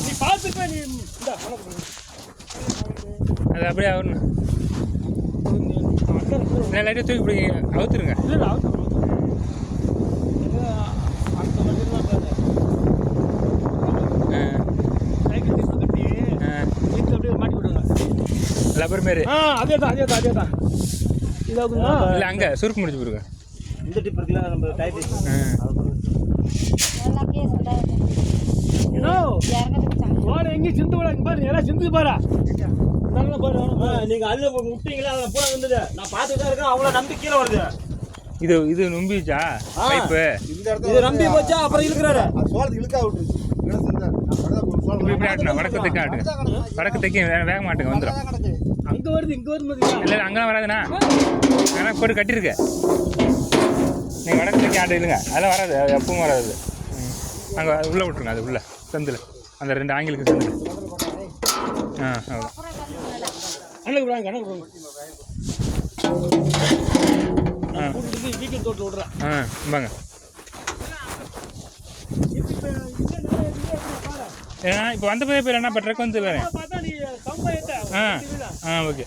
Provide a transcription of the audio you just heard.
நீ பார்த்துக்க நீ அது அப்படியே ஆகணும். லைட்டாக தூக்கி பிடிங்க, அவுத்துருங்க. இல்லை அடுத்த வண்டிலாம் சைக்கிள் டிஸ்க் கட்டி வீட்டில் அப்படியே மாட்டி விடுங்க. லப்பர் மாரி. அதே தான் இதாகுங்களா? இல்லை அங்கே சுருக்கு முடிச்சு போடுங்க. இந்த டிப் இருக்குல்ல நம்ம டைப் ஓட எங்கேயும் சிந்து விட பாரு, எல்லாம் சிந்து பாரு. நீங்க அதுல விட்டீங்களா? அதில் பூரா வந்தது நான் பார்த்துட்டு தான் இருக்கேன். அவ்வளோ நம்பி கீழே வருது. இது நம்பிச்சா பைப்பு இது நம்பி போச்சா? அப்புறம் இழுக்கிறாரு இப்படி ஆட்டணும். வடக்கத்துக்கு ஆட்டுங்க, வடக்கத்துக்கு வேக மாட்டுங்க, வந்துடும். அங்க வருது இங்க வருது. இல்லை அங்கெல்லாம் வராதுண்ணா, ஆனால் போட்டு கட்டியிருக்கு. நீங்கள் வடக்கத்துக்கு ஆட்டு இல்லைங்க, அதெல்லாம் வராது, அது எப்பவும் வராது. அங்கே உள்ளே விட்டுருங்க, அது உள்ளே சந்தில் அந்த 2 ஆங்கிலுக்கு சந்தில். அவ்வளோ வீக்கெண்ட் தோட்டில் விட்றேன். இம்பாங்க. ஏன்னா இப்போ வந்த போய் போய் என்ன ட்ரக் வந்து வேறு. ஓகே.